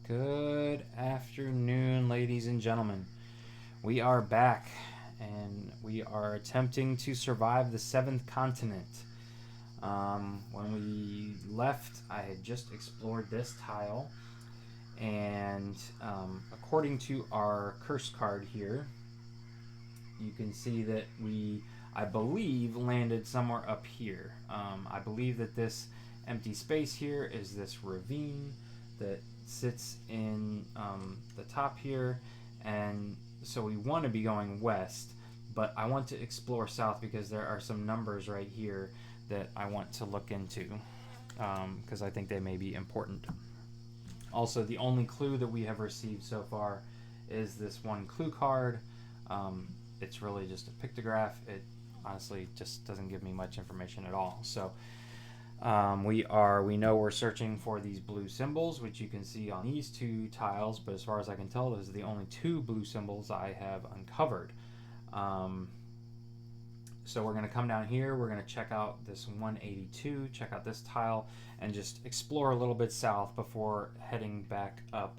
Good afternoon, ladies and gentlemen. We are back, and we are attempting to survive the seventh continent. When we left, I had just explored this tile, and according to our curse card here, you can see that I believe, landed somewhere up here. I believe that this empty space here is this ravine that sits in the top here, and so we want to be going west, but I want to explore south because there are some numbers right here that I want to look into because I think they may be important. Also, the only clue that we have received so far is this one clue card. It's really just a pictograph. It honestly just doesn't give me much information at all. So we know we're searching for these blue symbols, which you can see on these two tiles, but as far as I can tell, those are the only two blue symbols I have uncovered. So we're going to come down here, we're going to check out this 182, check out this tile, and just explore a little bit south before heading back up.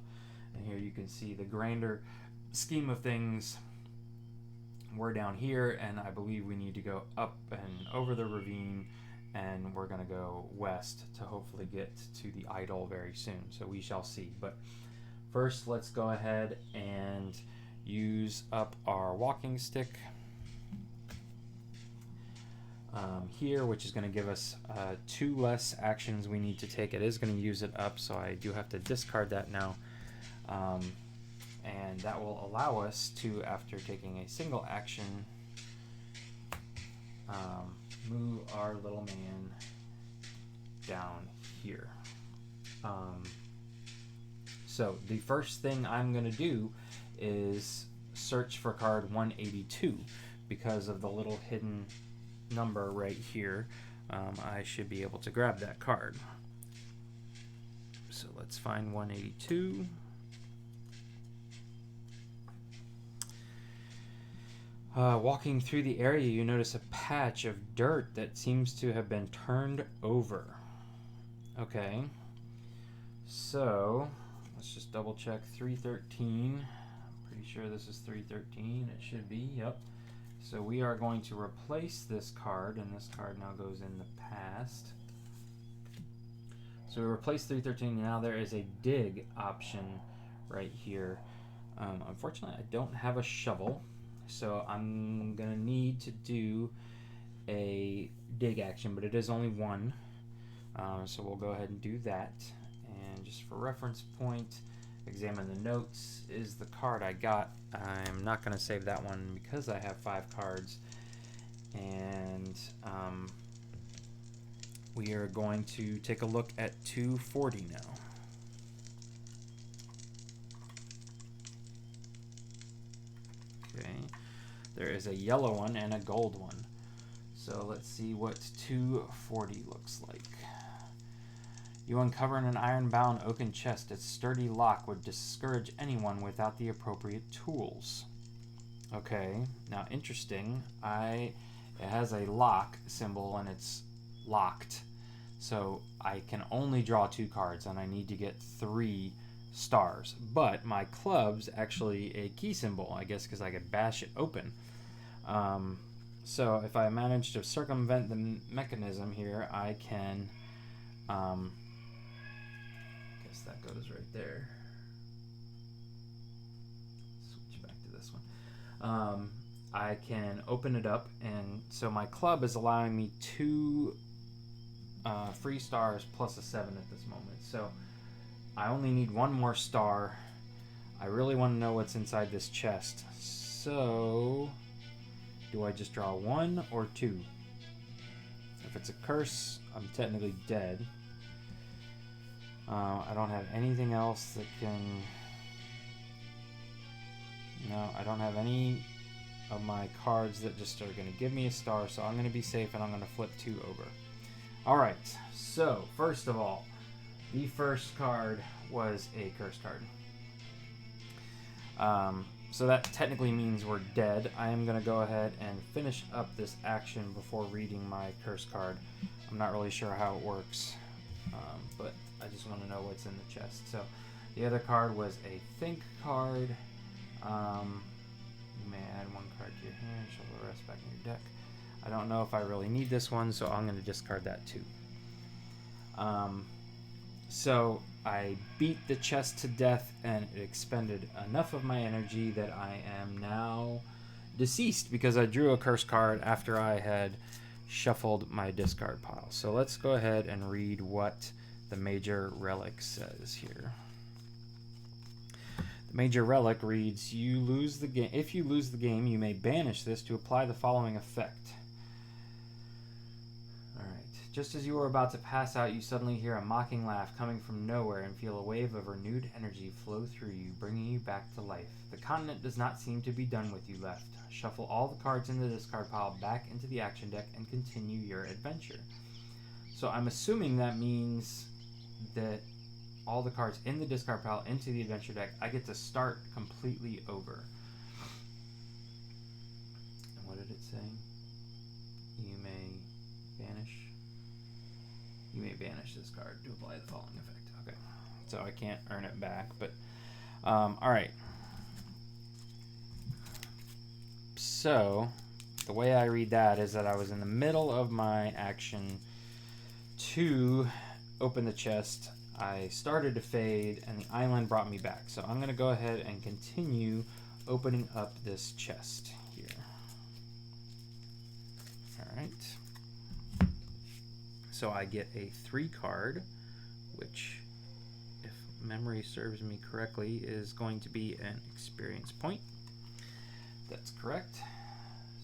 And here you can see the grander scheme of things. We're down here, and I believe we need to go up and over the ravine, and we're going to go west to hopefully get to the idol very soon. So we shall see. But first, let's go ahead and use up our walking stick here, which is going to give us 2 less actions we need to take. It is going to use it up, so I do have to discard that now. And that will allow us to, after taking a single action, move our little man down here. So the first thing I'm going to do is search for card 182 because of the little hidden number right here. I should be able to grab that card. So let's find 182. Walking through the area, you notice a patch of dirt that seems to have been turned over. Okay, so let's just double check 313. I'm pretty sure this is 313. It should be, yep. So we are going to replace this card, and this card now goes in the past. So we replace 313. Now there is a dig option right here. Unfortunately, I don't have a shovel, so I'm going to need to do a dig action, but it is only one. So we'll go ahead and do that. And just for reference point, examine the notes. Is the card I got. I'm not going to save that one because I have 5 cards. And we are going to take a look at 240 now. Okay, there is a yellow one and a gold one. So let's see what 240 looks like. You uncover in an iron-bound oaken chest. Its sturdy lock would discourage anyone without the appropriate tools. Okay, now interesting. It has a lock symbol and it's locked. So I can only draw 2 cards and I need to get 3 stars. But my club's actually a key symbol, I guess, because I could bash it open. So if I manage to circumvent the mechanism here, I can... that goes right there. Switch back to this one. I can open it up, and so my club is allowing me 2 free stars plus a 7 at this moment. So I only need 1 more star. I really want to know what's inside this chest. So do I just draw 1 or 2? If it's a curse, I'm technically dead. I don't have anything else that can... No, I don't have any of my cards that just are going to give me a star, so I'm going to be safe and I'm going to flip 2 over. Alright, so first of all, the first card was a curse card. So that technically means we're dead. I am going to go ahead and finish up this action before reading my curse card. I'm not really sure how it works, but I just want to know what's in the chest. So The other card was a Think card. You may add one card to your hand, shuffle the rest back in your deck. I don't know if I really need this one, so I'm going to discard that too. So I beat the chest to death, and it expended enough of my energy that I am now deceased because I drew a curse card after I had shuffled my discard pile. So let's go ahead and read what the major relic says here. The major relic reads, "You lose the game. If you lose the game, you may banish this to apply the following effect." Just as you are about to pass out, you suddenly hear a mocking laugh coming from nowhere and feel a wave of renewed energy flow through you, bringing you back to life. The continent does not seem to be done with you left. Shuffle all the cards in the discard pile back into the action deck and continue your adventure. So I'm assuming that means that all the cards in the discard pile into the adventure deck, I get to start completely over. And what did it say? You may banish. You may banish this card to apply the following effect. Okay, so I can't earn it back, but all right. So the way I read that is that I was in the middle of my action to open the chest. I started to fade, and the island brought me back. So I'm going to go ahead and continue opening up this chest here. All right. So I get a 3 card, which, if memory serves me correctly, is going to be an experience point. That's correct.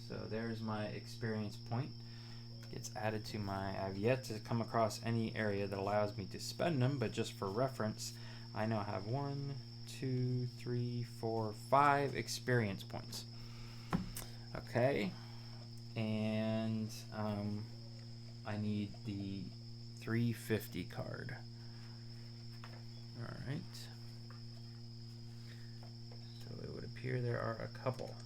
So there's my experience point. Gets added to my... I've yet to come across any area that allows me to spend them, but just for reference, I now have 1, 2, 3, 4, 5 experience points. Okay. And... I need the 350 card. All right. So it would appear there are a couple.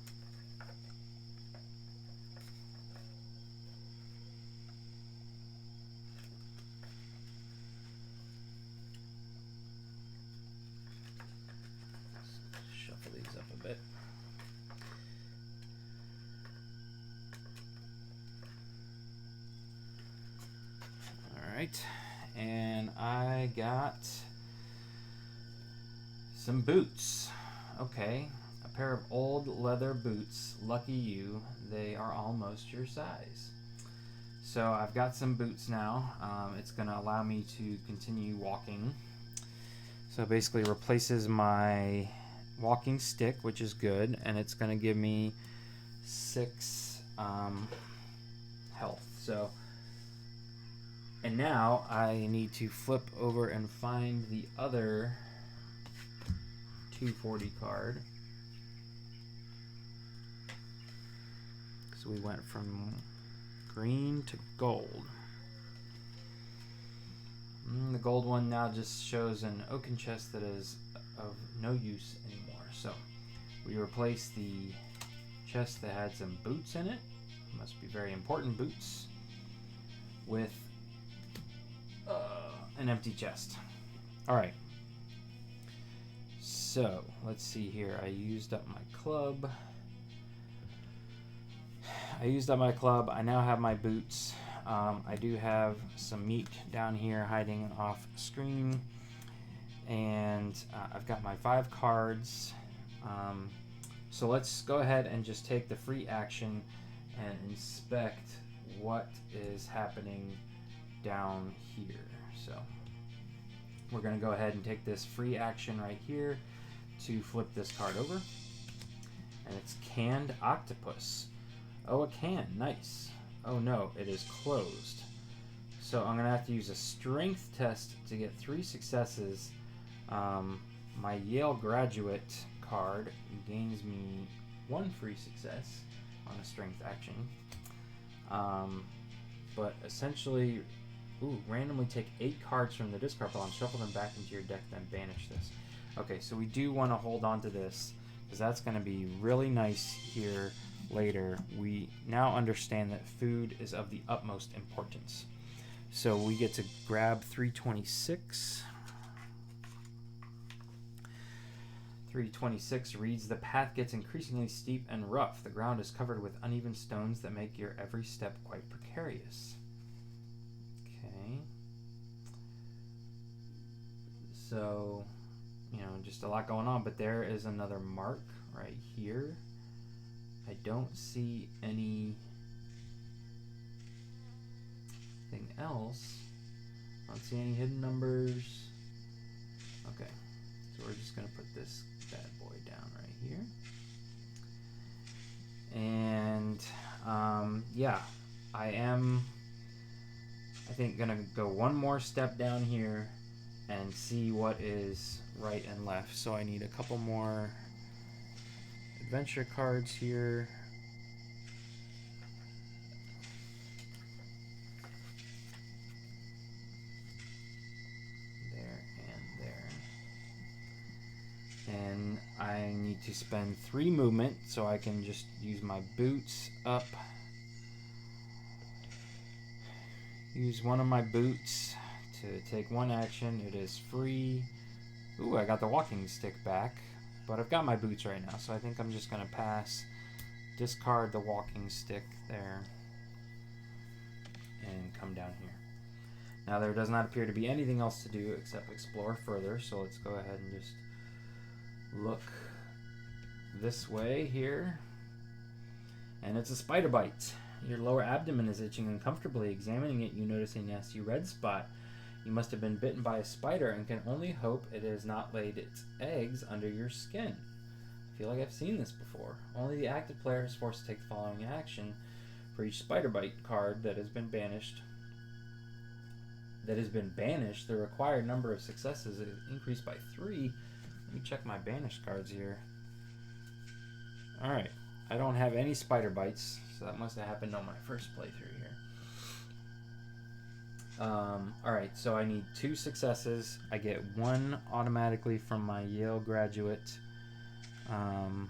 Let's shuffle these up a bit. Right, and I got some boots. Okay, a pair of old leather boots. Lucky you, they are almost your size. So I've got some boots now. It's going to allow me to continue walking. So it basically replaces my walking stick, which is good, and it's going to give me 6 health. So. And now I need to flip over and find the other 240 card. So we went from green to gold. The gold one now just shows an oaken chest that is of no use anymore. So we replaced the chest that had some boots in it. Must be very important boots. With an empty chest. All right. So let's see here. I used up my club. I now have my boots. I do have some meat down here hiding off screen, and I've got my 5 cards. So let's go ahead and just take the free action and inspect what is happening down here. So we're going to go ahead and take this free action right here to flip this card over. And it's canned octopus. Oh, a can. Nice. Oh no, it is closed. So I'm going to have to use a strength test to get 3 successes. My Yale graduate card gains me 1 free success on a strength action. But essentially... randomly take 8 cards from the discard pile and shuffle them back into your deck, then banish this. Okay, so we do want to hold on to this, because that's going to be really nice here later. We now understand that food is of the utmost importance. So we get to grab 326. 326 reads, the path gets increasingly steep and rough. The ground is covered with uneven stones that make your every step quite precarious. Okay. So, you know, just a lot going on, but there is another mark right here. I don't see anything else. I don't see any hidden numbers. Okay, so we're just going to put this bad boy down right here. And yeah, I think going to go one more step down here and see what is right and left. So I need a couple more adventure cards here. And I need to spend 3 movement, so I can just use my boots up. Use one of my boots to take 1 action. It is free. Ooh, I got the walking stick back, but I've got my boots right now, so I think I'm just going to pass. Discard the walking stick there and come down here. Now there does not appear to be anything else to do except explore further, so let's go ahead and just look this way here. And it's a spider bite. Your lower abdomen is itching uncomfortably. Examining it, you notice a nasty red spot. You must have been bitten by a spider and can only hope it has not laid its eggs under your skin. I feel like I've seen this before. Only the active player is forced to take the following action. For each spider bite card that has been banished, the required number of successes is increased by 3. Let me check my banished cards here. Alright, I don't have any spider bites, so that must have happened on my first playthrough here. Alright, so I need 2 successes. I get 1 automatically from my Yale graduate. Alright,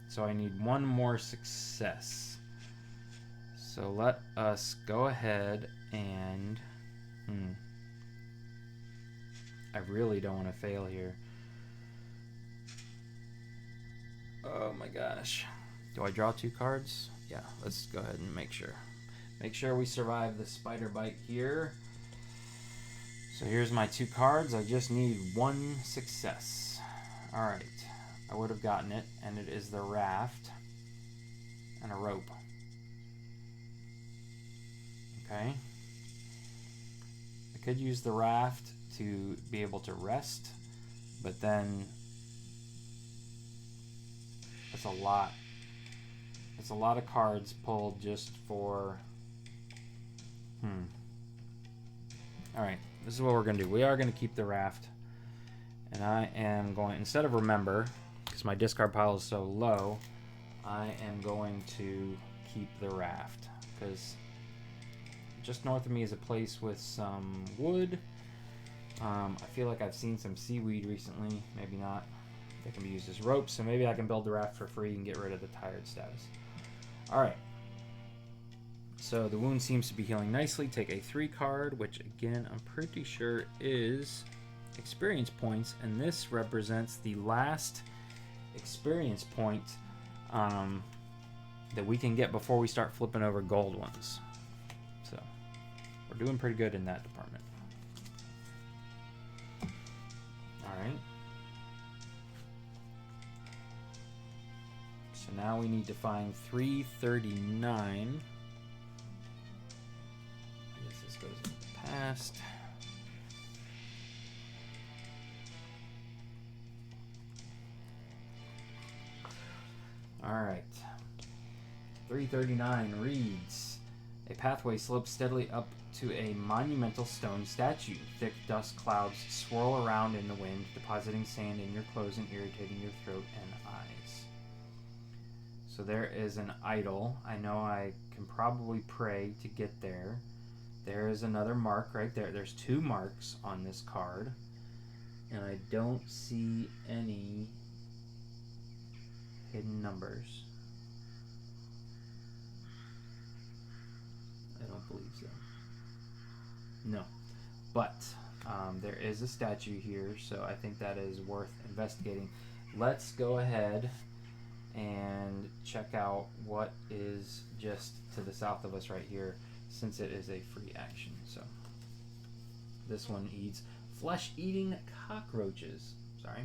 so I need 1 more success. So let us go ahead and... I really don't want to fail here. Oh my gosh. Do I draw 2 cards? Yeah, let's go ahead and make sure. Make sure we survive the spider bite here. So here's my 2 cards. I just need 1 success. Alright. I would have gotten it, and it is the raft and a rope. Okay. I could use the raft to be able to rest, but then that's a lot. It's a lot of cards pulled just for... Alright, this is what we're going to do. We are going to keep the raft. And I am going, instead of remember, because my discard pile is so low, I am going to keep the raft. Because just north of me is a place with some wood. I feel like I've seen some seaweed recently. Maybe not. They can be used as ropes, so maybe I can build the raft for free and get rid of the tired status. Alright. So the wound seems to be healing nicely. Take a 3 card, which again I'm pretty sure is experience points, and this represents the last experience point that we can get before we start flipping over gold ones. So we're doing pretty good in that department. Alright. So now we need to find 339. I guess this goes in the past. Alright. 339 reads, a pathway slopes steadily up to a monumental stone statue. Thick dust clouds swirl around in the wind, depositing sand in your clothes and irritating your throat and eyes. So there is an idol. I know I can probably pray to get there. There is another mark right there. There's 2 marks on this card. And I don't see any hidden numbers. I don't believe so. No. But there is a statue here, so I think that is worth investigating. Let's go ahead and check out what is just to the south of us right here, since it is a free action. So this one eats flesh-eating cockroaches. Sorry.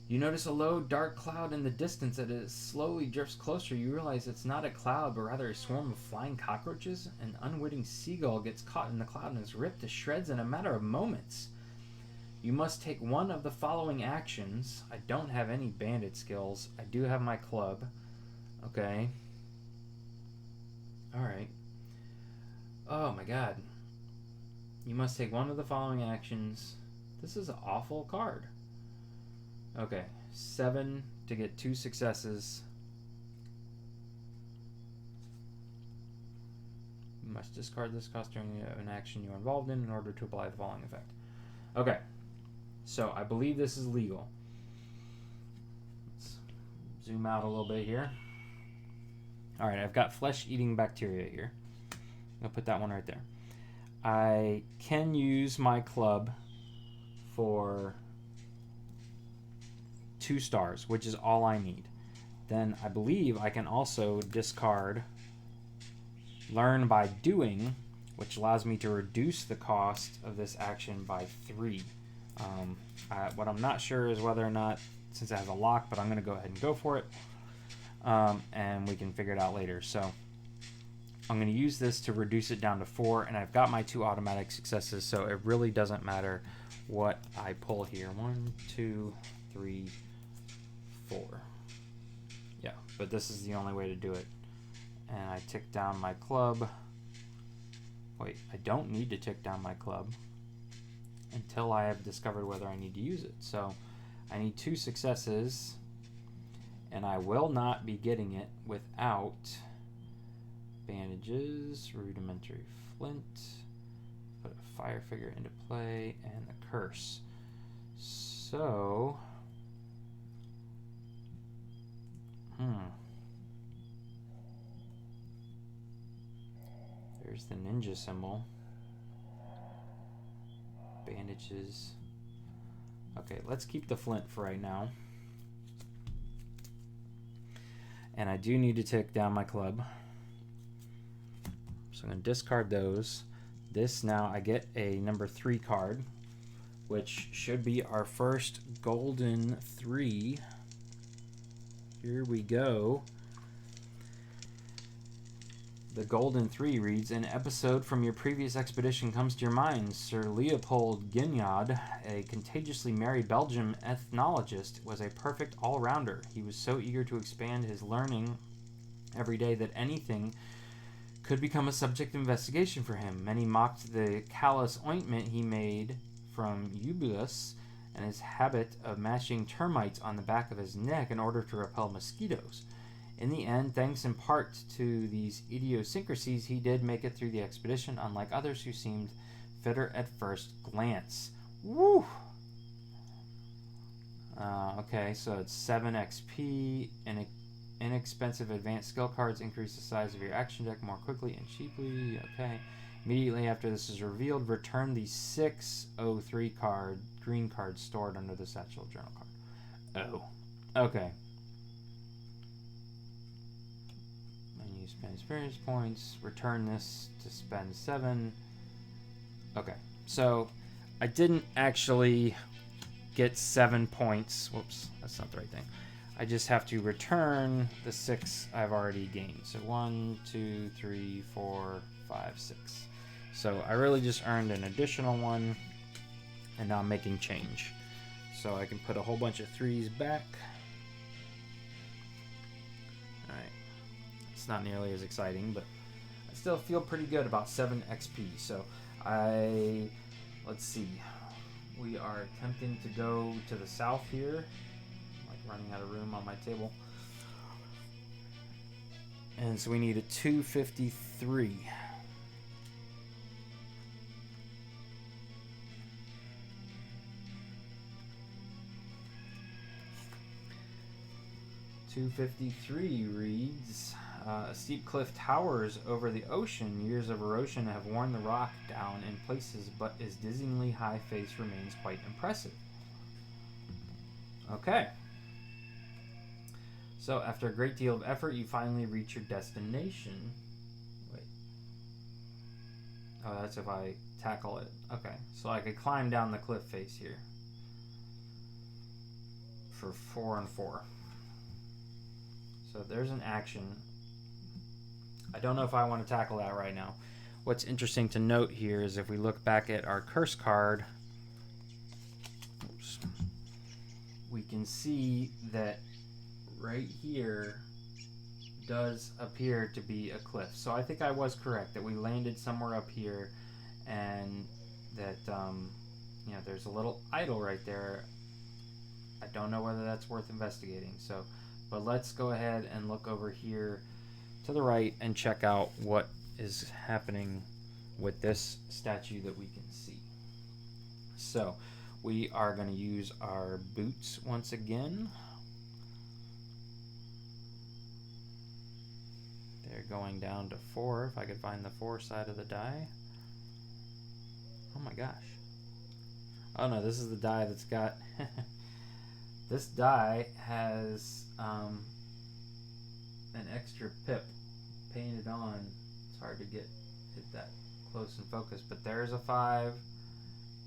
You notice a low, dark cloud in the distance. As it slowly drifts closer, you realize it's not a cloud, but rather a swarm of flying cockroaches. An unwitting seagull gets caught in the cloud and is ripped to shreds in a matter of moments. You must take one of the following actions. I don't have any bandit skills. I do have my club. Okay. Alright. Oh my god. You must take one of the following actions. This is an awful card. Okay. 7 to get 2 successes. You must discard this cost during an action you are involved in order to apply the following effect. Okay. So, I believe this is legal. Let's zoom out a little bit here. Alright, I've got flesh-eating bacteria here. I'll put that one right there. I can use my club for 2 stars, which is all I need. Then I believe I can also discard Learn by Doing, which allows me to reduce the cost of this action by 3. What I'm not sure is whether or not, since it has a lock, but I'm going to go ahead and go for it. And we can figure it out later. So I'm going to use this to reduce it down to 4, and I've got my 2 automatic successes, so it really doesn't matter what I pull here. 1, 2, 3, 4. Yeah, but this is the only way to do it. And I tick down my club. Wait, I don't need to tick down my club until I have discovered whether I need to use it. So I need 2 successes, and I will not be getting it without bandages, rudimentary flint, put a fire figure into play, and a curse. So, there's the ninja symbol. Bandages. Okay, let's keep the flint for right now. And I do need to take down my club. So I'm going to discard those. This now I get a number 3 card, which should be our first golden 3. Here we go. The golden 3 reads, an episode from your previous expedition comes to your mind. Sir Leopold Guignard, a contagiously merry Belgian ethnologist, was a perfect all-rounder. He was so eager to expand his learning every day that anything could become a subject of investigation for him. Many mocked the callous ointment he made from ubulus and his habit of matching termites on the back of his neck in order to repel mosquitoes. In the end, thanks in part to these idiosyncrasies, he did make it through the expedition, unlike others who seemed fitter at first glance. Woo! Okay, so it's 7 XP, and inexpensive advanced skill cards increase the size of your action deck more quickly and cheaply. Okay. Immediately after this is revealed, return the 603 card, green card stored under the satchel journal card. Oh. Okay. Menu spend experience points. Return this to spend 7. Okay. So, I didn't actually get 7 points. Whoops, that's not the right thing. I just have to return the 6 I've already gained. So 1, 2, 3, 4, 5, 6. So I really just earned an additional 1, and now I'm making change. So I can put a whole bunch of 3s back. Alright. It's not nearly as exciting, but I still feel pretty good about 7 XP. So let's see. We are attempting to go to the south here. Running out of room on my table. And so we need a 253. $253 reads, A steep cliff towers over the ocean. Years of erosion have worn the rock down in places, but its dizzyingly high face remains quite impressive. Okay. So, after a great deal of effort, you finally reach your destination. Wait. Oh, that's if I tackle it. Okay. So I could climb down the cliff face here. For 4 and 4. So there's an action. I don't know if I want to tackle that right now. What's interesting to note here is if we look back at our curse card, oops, we can see that right here does appear to be a cliff. So I think I was correct that we landed somewhere up here, and that you know, there's a little idol right there. I don't know whether that's worth investigating. So, but let's go ahead and look over here to the right and check out what is happening with this statue that we can see. So we are going to use our boots once again. They're going down to 4. If I could find the 4 side of the die. Oh my gosh. Oh no, this is the die that's got... This die has an extra pip painted on. It's hard to get it that close in focus, but there's a 5,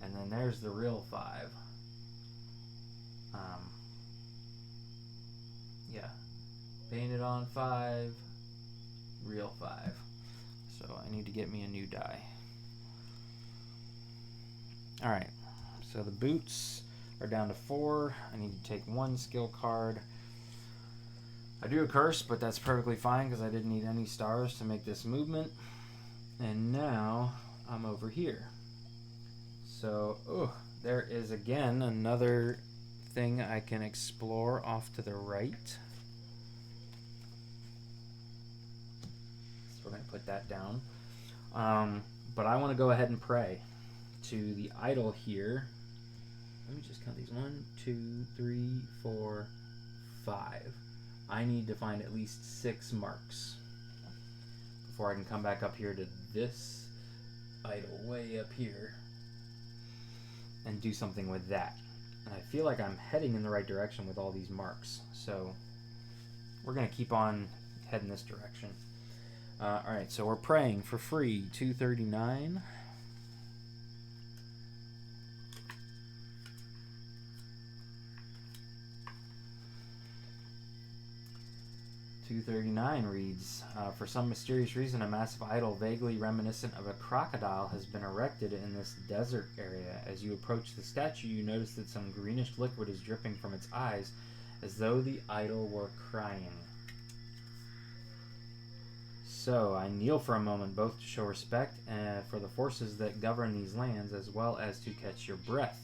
and then there's the real 5. Yeah, painted on 5, real 5. So I need to get me a new die. All right, so the boots are down to 4. I need to take 1 skill card. I do a curse, but that's perfectly fine because I didn't need any stars to make this movement. And now I'm over here. So, there is again another thing I can explore off to the right. So we're going to put that down. But I want to go ahead and pray to the idol here. Let me just count these. 1, 2, 3, 4, 5. I need to find at least 6 marks before I can come back up here to this idol way up here and do something with that. And I feel like I'm heading in the right direction with all these marks. So we're going to keep on heading this direction. Alright, so we're praying for free. 239. 239 reads, for some mysterious reason, a massive idol vaguely reminiscent of a crocodile has been erected in this desert area. As you approach the statue, you notice that some greenish liquid is dripping from its eyes, as though the idol were crying. So, I kneel for a moment, both to show respect for the forces that govern these lands, as well as to catch your breath.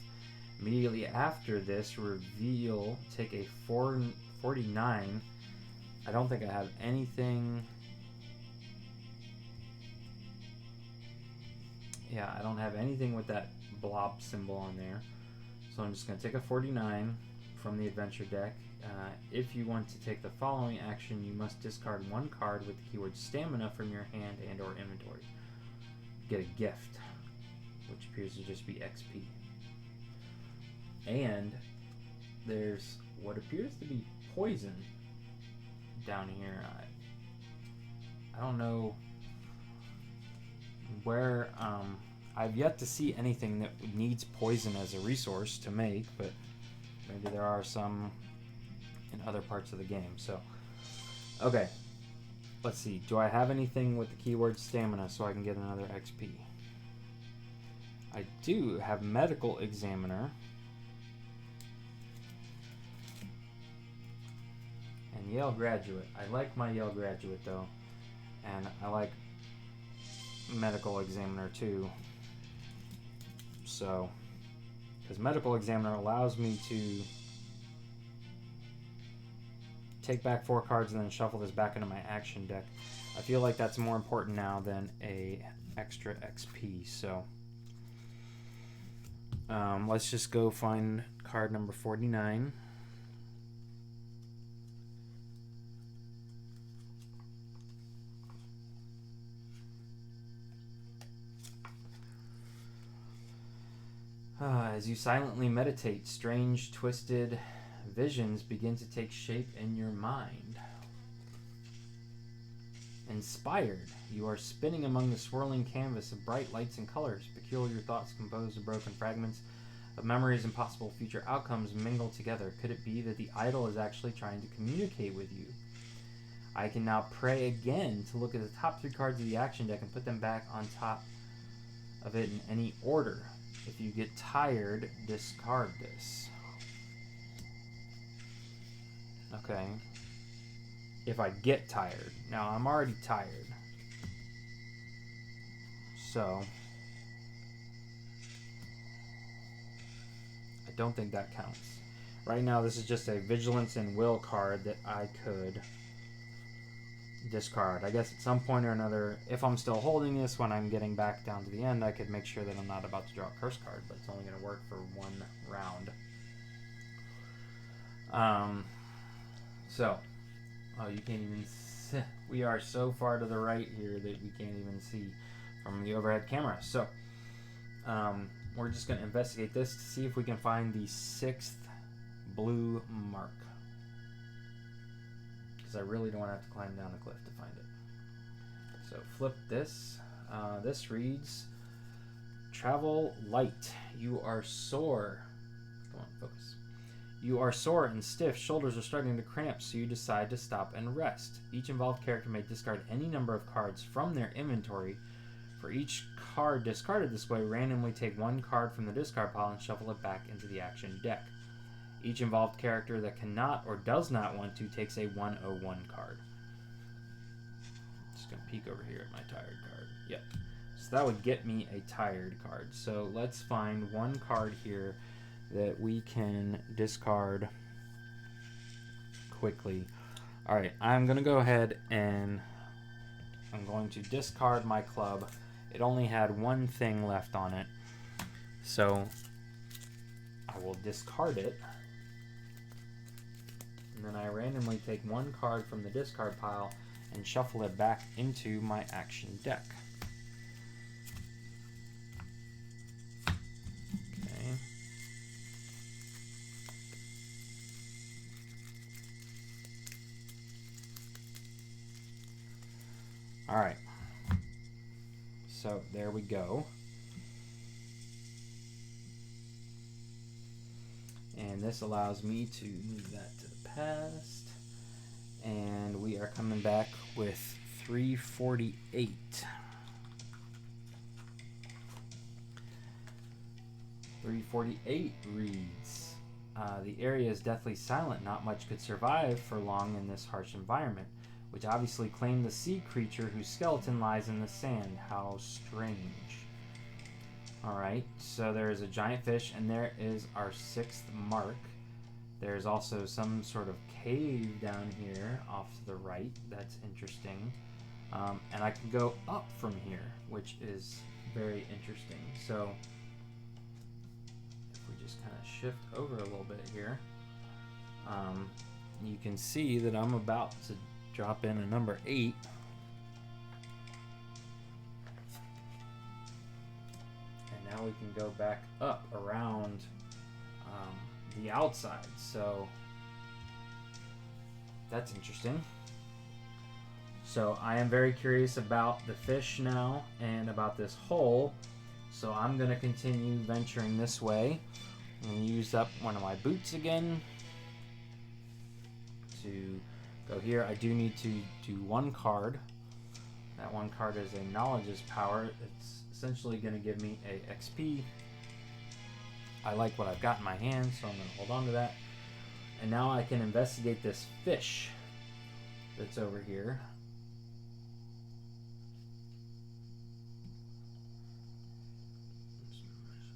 Immediately after this reveal, take a 49. I don't think I have anything. Yeah, I don't have anything with that blob symbol on there. So I'm just going to take a 49 from the adventure deck. If you want to take the following action, you must discard 1 card with the keyword stamina from your hand and or inventory. Get a gift, which appears to just be XP. And there's what appears to be poison down here. I don't know where. I've yet to see anything that needs poison as a resource to make, but maybe there are some in other parts of the game. So, okay, let's see. Do I have anything with the keyword stamina so I can get another XP? I do have medical examiner. And Yale graduate. I like my Yale graduate though, and I like medical examiner too. So, because medical examiner allows me to take back 4 cards and then shuffle this back into my action deck. I feel like that's more important now than a extra XP. So, let's just go find card number 49. As you silently meditate, strange, twisted visions begin to take shape in your mind. Inspired, you are spinning among the swirling canvas of bright lights and colors. Peculiar thoughts composed of broken fragments of memories and possible future outcomes mingle together. Could it be that the idol is actually trying to communicate with you? I can now pray again to look at the top 3 cards of the action deck and put them back on top of it in any order. If you get tired, discard this. Okay. If I get tired. Now, I'm already tired. So, I don't think that counts. Right now, this is just a Vigilance and Will card that I could discard. I guess at some point or another, if I'm still holding this when I'm getting back down to the end, I could make sure that I'm not about to draw a curse card, but it's only going to work for 1 round. Oh, you can't even see. We are so far to the right here that we can't even see from the overhead camera. So, we're just going to investigate this to see if we can find the 6th blue mark. Because I really don't want to have to climb down the cliff to find it. So, flip this. This reads, Travel light. You are sore. Come on, focus. You are sore and stiff, shoulders are starting to cramp, so you decide to stop and rest. Each involved character may discard any number of cards from their inventory. For each card discarded this way, randomly take 1 card from the discard pile and shuffle it back into the action deck. Each involved character that cannot or does not want to takes a 101 card. Just going to peek over here at my tired card. Yep. So that would get me a tired card. So let's find 1 card here that we can discard quickly. Alright, I'm going to go ahead and I'm going to discard my club. It only had 1 thing left on it, so I will discard it. And then I randomly take 1 card from the discard pile and shuffle it back into my action deck. Alright, so there we go. And this allows me to move that to the past. And we are coming back with 348. 348 reads, the area is deathly silent. Not much could survive for long in this harsh environment, which obviously claimed the sea creature whose skeleton lies in the sand. How strange. Alright, so there is a giant fish, and there is our 6th mark. There's also some sort of cave down here off to the right. That's interesting. And I can go up from here, which is very interesting. So, if we just kind of shift over a little bit here, you can see that I'm about to drop in a number 8. And now we can go back up around the outside. So that's interesting. So I am very curious about the fish now and about this hole. So I'm going to continue venturing this way. I'm going to use up one of my boots again to go here. I do need to do 1 card. That 1 card is a Knowledge's Power. It's essentially going to give me a XP. I like what I've got in my hand, so I'm going to hold on to that. And now I can investigate this fish that's over here. Just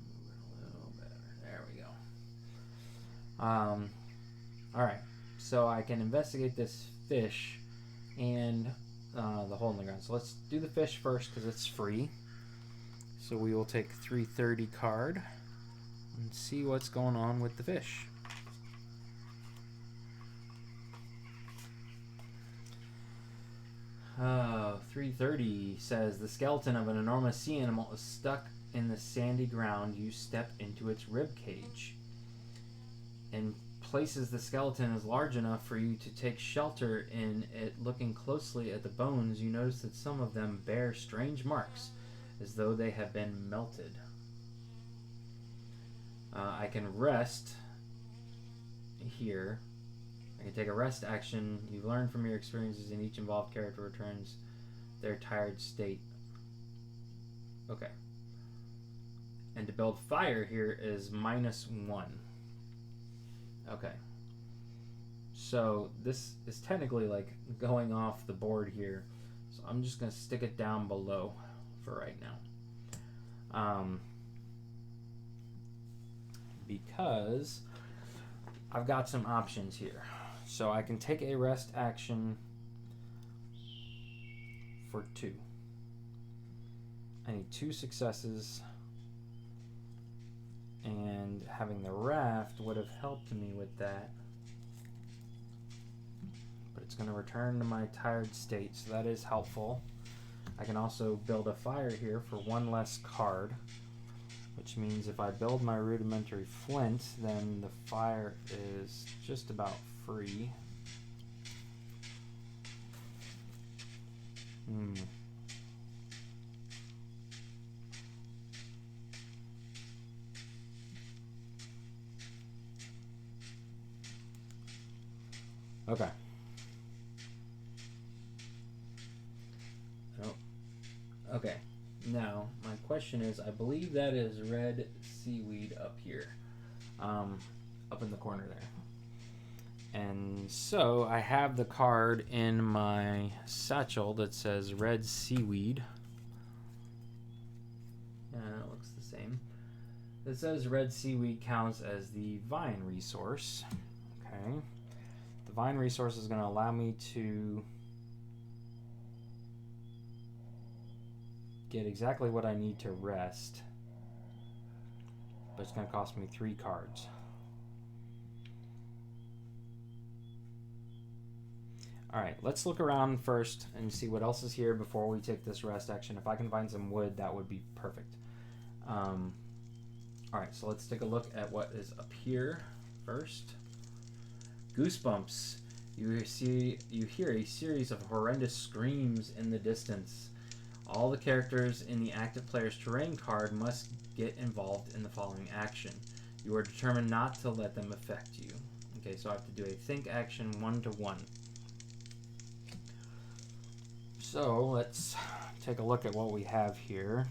move it a little better. There we go. Alright. So I can investigate this fish and the hole in the ground. So let's do the fish first because it's free. So we will take 330 card and see what's going on with the fish. Oh, 330 says the skeleton of an enormous sea animal is stuck in the sandy ground, you step into its rib cage. In places the skeleton is large enough for you to take shelter in it. Looking closely at the bones, you notice that some of them bear strange marks, as though they have been melted. I can rest here. I can take a rest action. You've learned from your experiences, and each involved character returns their tired state. Okay. And to build fire here is -1. Okay. So this is technically like going off the board here. So I'm just going to stick it down below for right now. Because I've got some options here. So I can take a rest action for 2. I need 2 successes, and having the raft would have helped me with that, but it's going to return to my tired state, so that is helpful. I can also build a fire here for 1 less card, which means if I build my rudimentary flint, then the fire is just about free. Okay. Oh. Okay. Now, my question is, I believe that is red seaweed up here. Up in the corner there. And so, I have the card in my satchel that says red seaweed. Yeah, it looks the same. It says red seaweed counts as the vine resource. Okay. The vine resource is going to allow me to get exactly what I need to rest, but it's going to cost me 3 cards. Alright, let's look around first and see what else is here before we take this rest action. If I can find some wood, that would be perfect. Alright, so let's take a look at what is up here first. Goosebumps. You hear a series of horrendous screams in the distance. All the characters in the active player's terrain card must get involved in the following action. You are determined not to let them affect you. Okay, so I have to do a think action 1-1. So let's take a look at what we have here.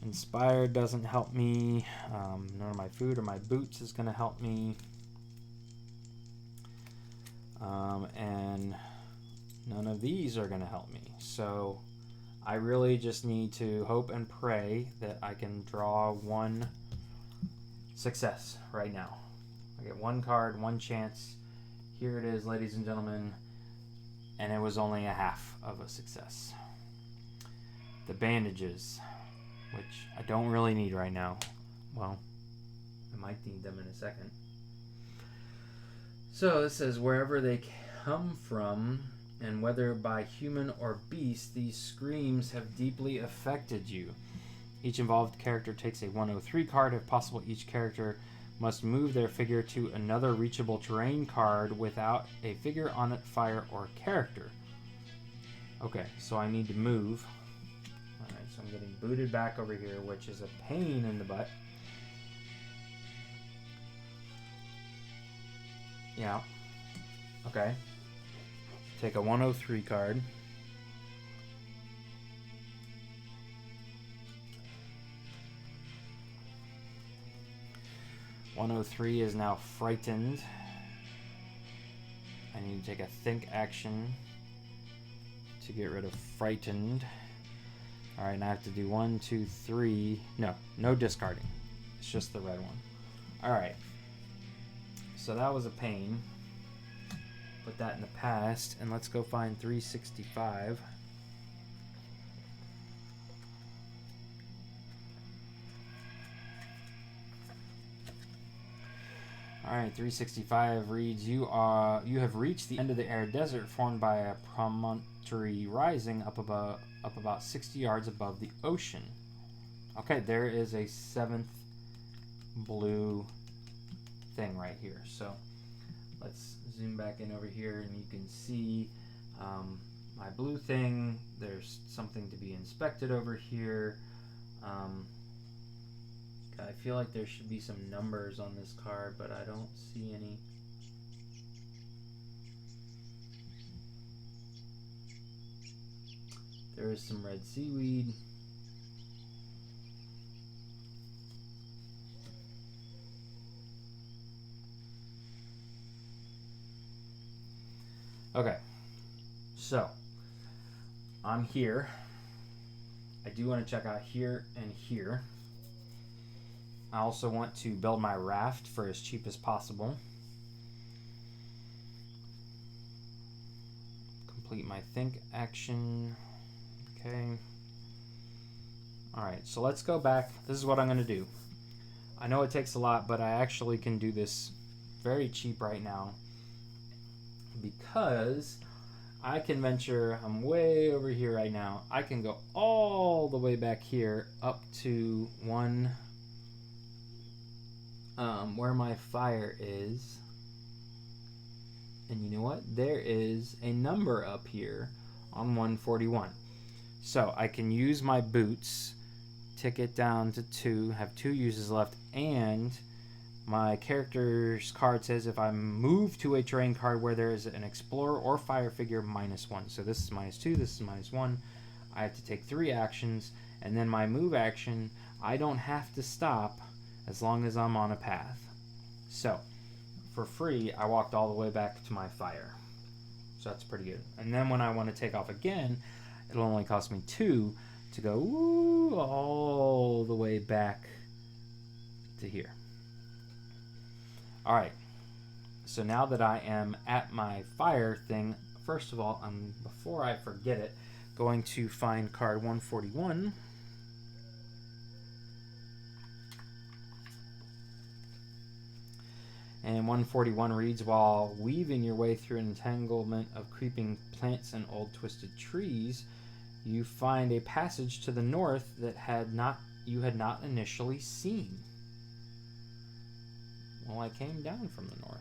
Inspired doesn't help me. None of my food or my boots is going to help me. And none of these are going to help me. So I really just need to hope and pray that I can draw 1 success right now. I get 1 card, 1 chance. Here it is, ladies and gentlemen. And it was only a half of a success. The bandages, which I don't really need right now. Well, I might need them in a second. So this says, wherever they come from, and whether by human or beast, these screams have deeply affected you. Each involved character takes a 103 card. If possible, each character must move their figure to another reachable terrain card without a figure on it, fire, or character. Okay, so I need to move. Alright, so I'm getting booted back over here, which is a pain in the butt. Yeah. Okay. Take a 103 card. (103) is now frightened. I need to take a think action to get rid of frightened. Alright, and I have to do 1, 2, 3. No discarding. It's just the red one. Alright. So that was a pain. Put that in the past, and let's go find 365. Alright, 365 reads, you have reached the end of the arid desert formed by a promontory rising up about 60 yards above the ocean. Okay, there is a 7th blue thing right here. So let's zoom back in over here, and you can see my blue thing. There's something to be inspected over here. I feel like there should be some numbers on this card, but I don't see any. There is some red seaweed. Okay, so I'm here. I do want to check out here and here. I also want to build my raft for as cheap as possible. Complete my think action. Okay. Alright, so let's go back. This is what I'm going to do. I know it takes a lot, but I actually can do this very cheap right now, because I can venture, I'm way over here right now. I can go all the way back here up to one, where my fire is. And you know what? There is a number up here on 141. So I can use my boots, tick it down to 2, have 2 uses left, and my character's card says if I move to a terrain card where there is an explorer or fire figure, -1. So this is -2, this is -1. I have to take 3 actions, and then my move action, I don't have to stop as long as I'm on a path. So for free, I walked all the way back to my fire. So that's pretty good. And then when I want to take off again, it'll only cost me 2 to go all the way back to here. Alright, so now that I am at my fire thing, first of all, before I forget it, going to find card 141. And 141 reads, while weaving your way through an entanglement of creeping plants and old twisted trees, you find a passage to the north that you had not initially seen. Well, I came down from the north.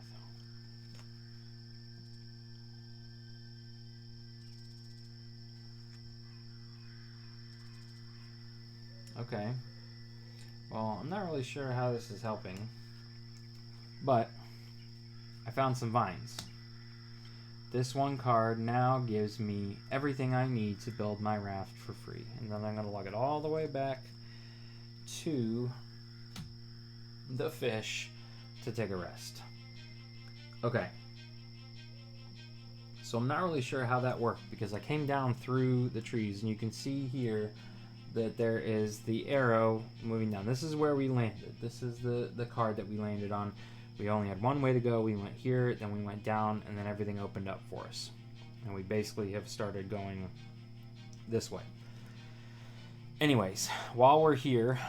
Okay. Well, I'm not really sure how this is helping, but I found some vines. This one card now gives me everything I need to build my raft for free. And then I'm going to lug it all the way back to the fish to take a rest. Okay. So I'm not really sure how that worked, because I came down through the trees, and you can see here that there is the arrow moving down. This is where we landed. This is the card that we landed on. We only had one way to go. We went here, then we went down, and then everything opened up for us. And we basically have started going this way. Anyways, while we're here,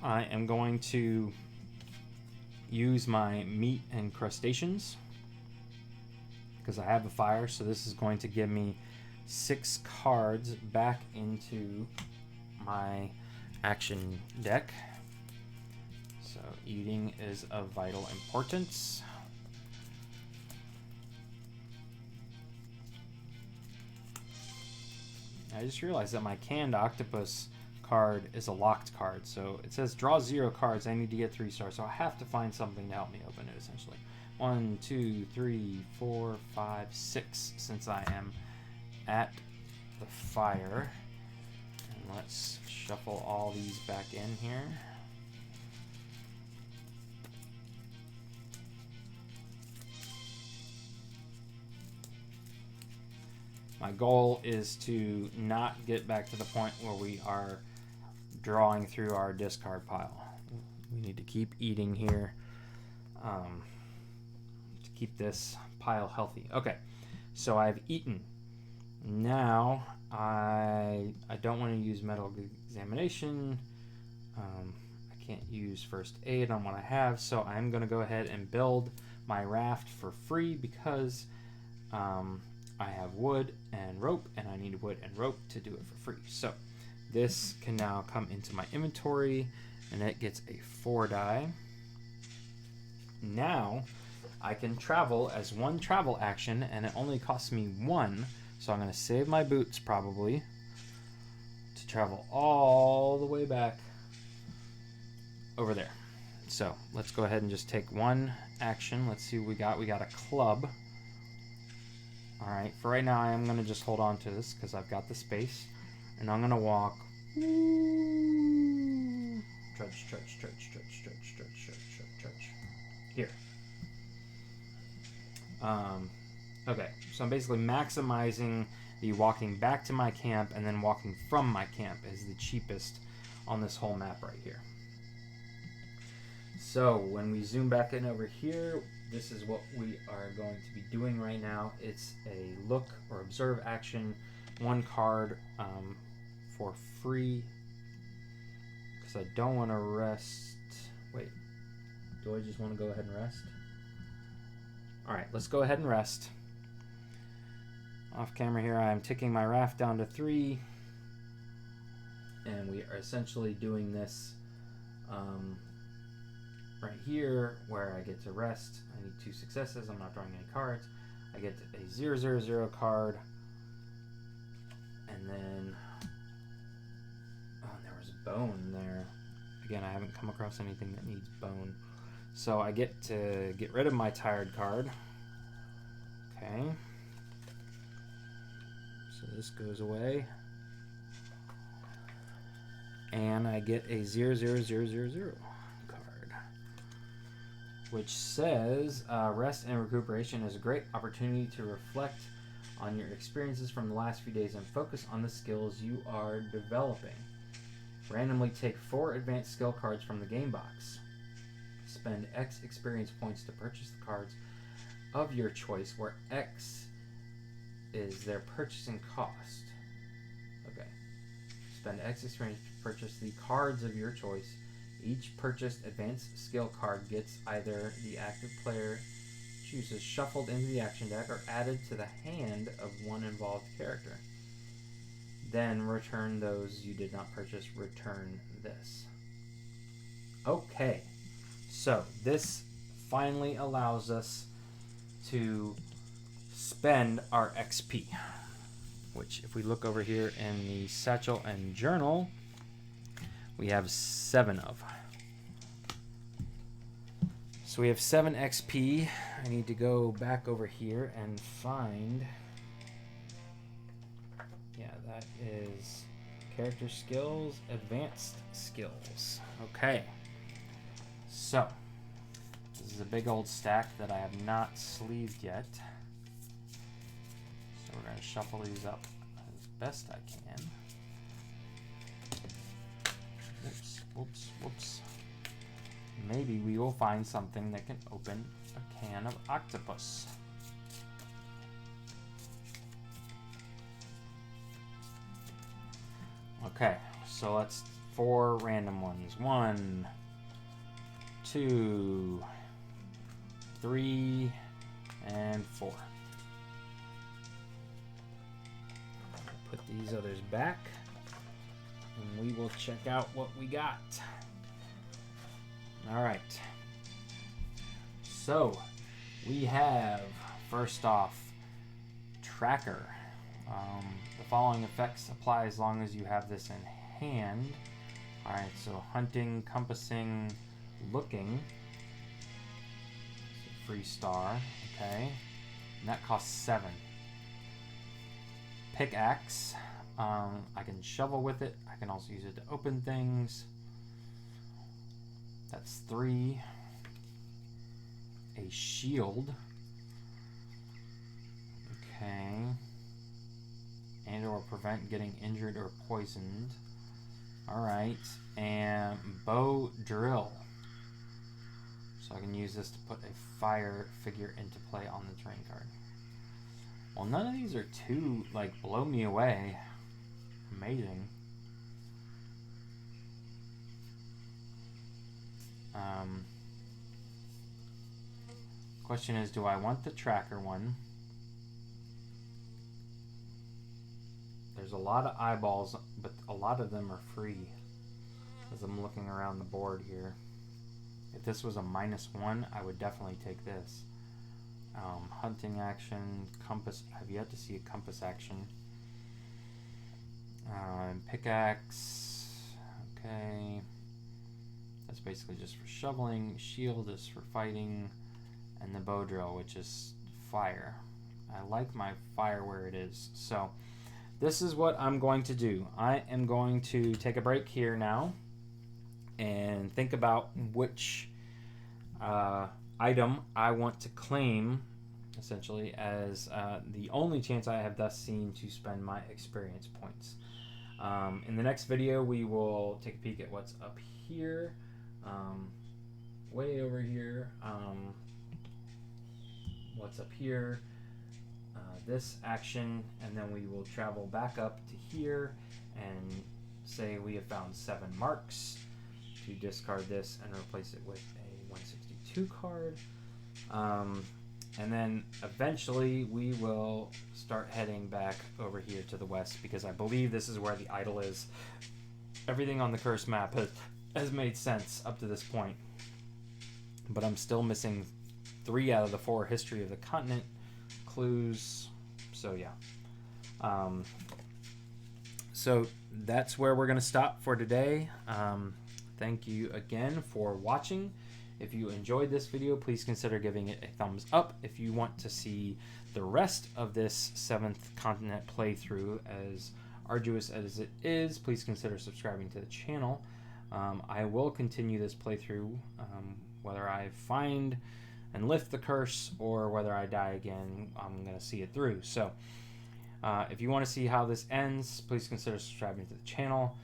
I am going to use my meat and crustaceans, because I have a fire, so this is going to give me 6 cards back into my action deck. So eating is of vital importance. I just realized that my canned octopus card is a locked card. So it says draw 0 cards. I need to get 3 stars. So I have to find something to help me open it, essentially. 1, 2, 3, 4, 5, 6, since I am at the fire. And let's shuffle all these back in here. My goal is to not get back to the point where we are drawing through our discard pile. We need to keep eating here to keep this pile healthy. Okay, so I've eaten. Now I don't want to use medical examination. I can't use first aid on what I have, so I'm going to go ahead and build my raft for free, because I have wood and rope, and I need wood and rope to do it for free. So This can now come into my inventory, and it gets a 4 die. Now, I can travel as one travel action, and it only costs me 1. So I'm going to save my boots, probably, to travel all the way back over there. So let's go ahead and just take one action. Let's see what we got. We got a club. All right, for right now, I am going to just hold on to this because I've got the space. And I'm going to walk. Trudge, trudge, trudge, trudge, trudge, trudge, trudge, trudge. Here. Okay, so I'm basically maximizing the walking back to my camp, and then walking from my camp is the cheapest on this whole map right here. So when we zoom back in over here, this is what we are going to be doing right now. It's a look or observe action, 1 card for free, because I don't want to rest. Wait, do I just want to go ahead and rest? All right, let's go ahead and rest. Off camera here, I am ticking my raft down to 3, and we are essentially doing this right here, where I get to rest. I need 2 successes. I'm not drawing any cards. I get a 0/0/0 card, and then there was bone there. Again, I haven't come across anything that needs bone. So I get to get rid of my tired card. Okay. So this goes away. And I get a 0/0/0/0 card, which says rest and recuperation is a great opportunity to reflect on your experiences from the last few days and focus on the skills you are developing. Randomly take 4 advanced skill cards from the game box. Spend X experience points to purchase the cards of your choice, where X is their purchasing cost. Okay. Spend X experience to purchase the cards of your choice. Each purchased advanced skill card gets either the active player chooses shuffled into the action deck or added to the hand of one involved character. Then return those you did not purchase. Return this. Okay. So this finally allows us to spend our XP, which if we look over here in the satchel and journal, we have 7 of. So we have 7 XP. I need to go back over here and find, yeah, that is character skills, advanced skills. Okay. So, this is a big old stack that I have not sleeved yet. So we're going to shuffle these up as best I can. Whoops, whoops, whoops. Maybe we will find something that can open a can of octopus. Okay, so let's 4 random ones. 1, 2, 3, and 4. Put these others back, and we will check out what we got. All right. So we have, first off, Tracker. The following effects apply as long as you have this in hand. All right, so hunting, compassing, looking. It's a free star, okay. And that costs 7. Pickaxe. I can shovel with it. I can also use it to open things. That's 3. A shield. Okay. And or prevent getting injured or poisoned. Alright. And bow drill. So I can use this to put a fire figure into play on the terrain card. Well, none of these are too, like, blow me away. Amazing. Question is, do I want the tracker one? There's a lot of eyeballs but a lot of them are free as I'm looking around the board here. If this was a -1, I would definitely take this. Hunting action, compass. I've yet to see a compass action. Pickaxe. Okay. That's basically just for shoveling. Shield is for fighting. And the bow drill, which is fire. I like my fire where it is. So this is what I'm going to do. I am going to take a break here now and think about which item I want to claim, essentially, as the only chance I have thus seen to spend my experience points. In the next video, we will take a peek at what's up here, way over here, what's up here, this action, and then we will travel back up to here and say we have found 7 marks to discard this and replace it with a 162 card. And then eventually we will start heading back over here to the west, because I believe this is where the idol is. Everything on the curse map has made sense up to this point, but I'm still missing 3 out of the 4 history of the continent clues. So yeah, so that's where we're gonna stop for today. Thank you again for watching. If you enjoyed this video, please consider giving it a thumbs up. If you want to see the rest of this 7th continent playthrough, as arduous as it is, please consider subscribing to the channel. I will continue this playthrough, whether I find and lift the curse or whether I die again. I'm going to see it through. So if you want to see how this ends, please consider subscribing to the channel.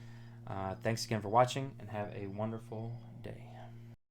Thanks again for watching, and have a wonderful day.